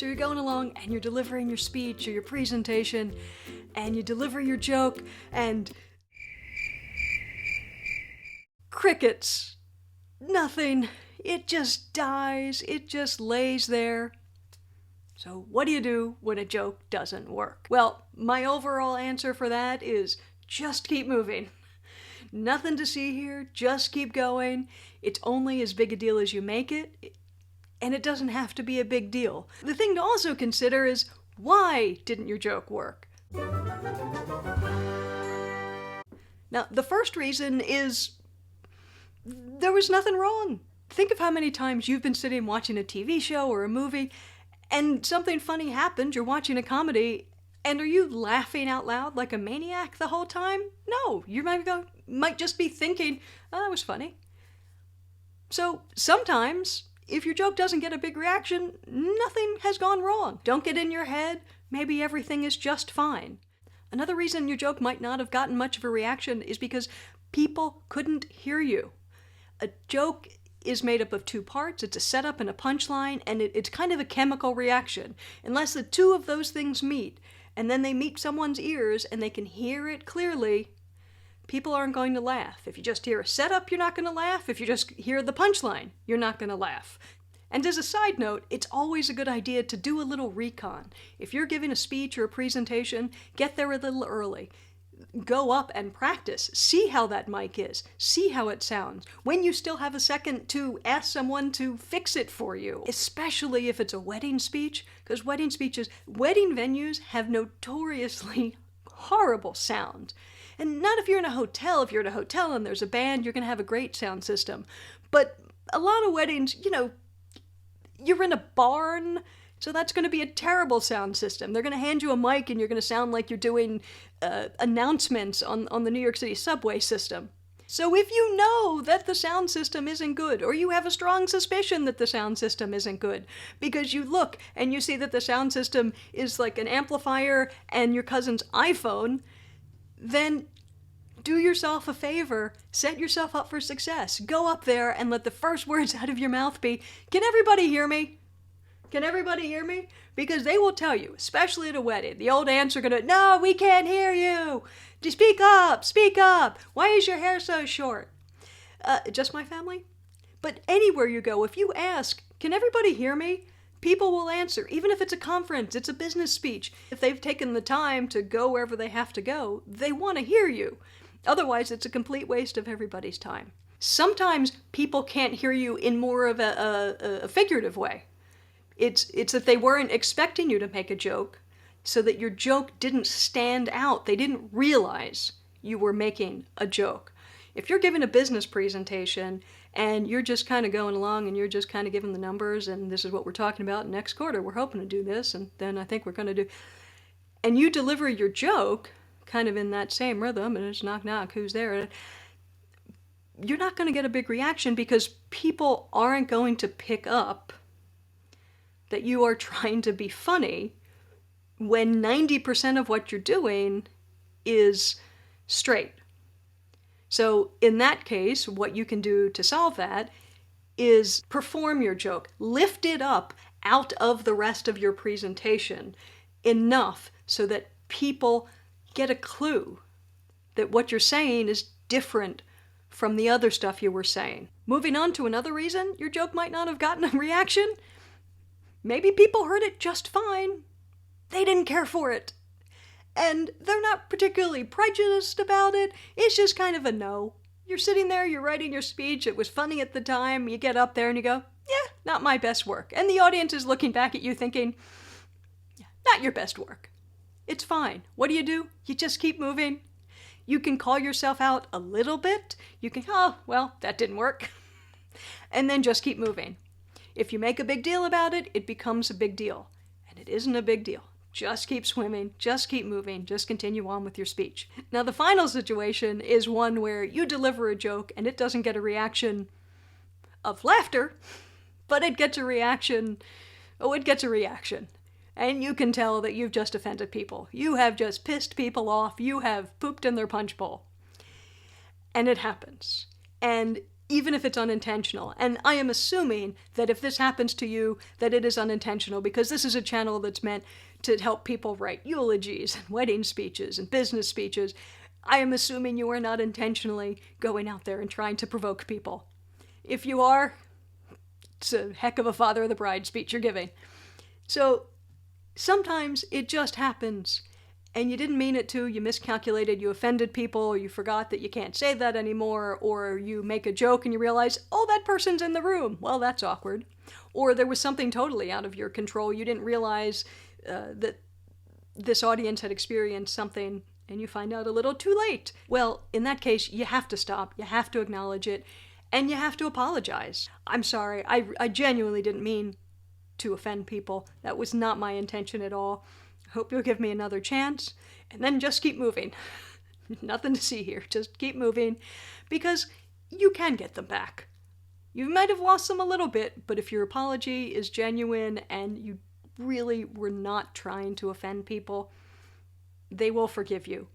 So you're going along and you're delivering your speech or your presentation, and you deliver your joke, and crickets. Nothing. It just dies. It just lays there. So what do you do when a joke doesn't work? Well, my overall answer for that is just keep moving. Nothing to see here, just keep going. It's only as big a deal as you make it, and it doesn't have to be a big deal. The thing to also consider is, why didn't your joke work? Now, the first reason is there was nothing wrong. Think of how many times you've been sitting watching a TV show or a movie, and something funny happened, you're watching a comedy, and are you laughing out loud like a maniac the whole time? No, you might just be thinking, oh, that was funny. So sometimes, if your joke doesn't get a big reaction, nothing has gone wrong. Don't get in your head, maybe everything is just fine. Another reason your joke might not have gotten much of a reaction is because people couldn't hear you. A joke is made up of two parts. It's a setup and a punchline, and it's kind of a chemical reaction. Unless the two of those things meet, and then they meet someone's ears and they can hear it clearly, people aren't going to laugh. If you just hear a setup, you're not going to laugh. If you just hear the punchline, you're not going to laugh. And as a side note, it's always a good idea to do a little recon. If you're giving a speech or a presentation, get there a little early. Go up and practice. See how that mic is. See how it sounds. When you still have a second to ask someone to fix it for you. Especially if it's a wedding speech, because wedding venues have notoriously horrible sound. And not if you're in a hotel. If you're in a hotel and there's a band, you're going to have a great sound system. But a lot of weddings, you're in a barn, so that's going to be a terrible sound system. They're going to hand you a mic and you're going to sound like you're doing announcements on the New York City subway system. So if you know that the sound system isn't good, or you have a strong suspicion that the sound system isn't good, because you look and you see that the sound system is like an amplifier and your cousin's iPhone, then do yourself a favor, set yourself up for success. Go up there and let the first words out of your mouth be, "Can everybody hear me? Can everybody hear me?" Because they will tell you, especially at a wedding, the old aunts are gonna, "No, we can't hear you. Just speak up, speak up. Why is your hair so short?" Just my family? But anywhere you go, if you ask, "Can everybody hear me?" people will answer, even if it's a conference, it's a business speech. If they've taken the time to go wherever they have to go, they want to hear you. Otherwise, it's a complete waste of everybody's time. Sometimes people can't hear you in more of a figurative way. It's that they weren't expecting you to make a joke, so that your joke didn't stand out. They didn't realize you were making a joke. If you're giving a business presentation and you're just kind of going along and you're just kind of giving the numbers and this is what we're talking about next quarter, we're hoping to do this, and then I think we're going to do, and you deliver your joke kind of in that same rhythm, and it's knock knock, who's there? You're not going to get a big reaction because people aren't going to pick up that you are trying to be funny when 90% of what you're doing is straight. So in that case, what you can do to solve that is perform your joke. Lift it up out of the rest of your presentation enough so that people get a clue that what you're saying is different from the other stuff you were saying. Moving on to another reason your joke might not have gotten a reaction. Maybe people heard it just fine. They didn't care for it. And they're not particularly prejudiced about it. It's just kind of a no. You're sitting there, you're writing your speech, it was funny at the time, you get up there and you go, yeah, not my best work. And the audience is looking back at you thinking, yeah, not your best work. It's fine. What do? You just keep moving. You can call yourself out a little bit. You can, oh, well, that didn't work. And then just keep moving. If you make a big deal about it, it becomes a big deal. And it isn't a big deal. Just keep swimming, just keep moving, just continue on with your speech. Now the final situation is one where you deliver a joke and it doesn't get a reaction of laughter, but it gets a reaction, And you can tell that you've just offended people. You have just pissed people off. You have pooped in their punch bowl. And it happens. And even if it's unintentional. And I am assuming that if this happens to you, that it is unintentional, because this is a channel that's meant to help people write eulogies and wedding speeches and business speeches. I am assuming you are not intentionally going out there and trying to provoke people. If you are, it's a heck of a father of the bride speech you're giving. So sometimes it just happens, and you didn't mean it to, you miscalculated, you offended people, or you forgot that you can't say that anymore, or you make a joke and you realize, oh, that person's in the room. Well, that's awkward. Or there was something totally out of your control. You didn't realize that this audience had experienced something, and you find out a little too late. Well, in that case, you have to stop, you have to acknowledge it, and you have to apologize. I'm sorry, I genuinely didn't mean to offend people. That was not my intention at all. Hope you'll give me another chance, and then just keep moving. Nothing to see here. Just keep moving, because you can get them back. You might have lost them a little bit, but if your apology is genuine and you really were not trying to offend people, they will forgive you.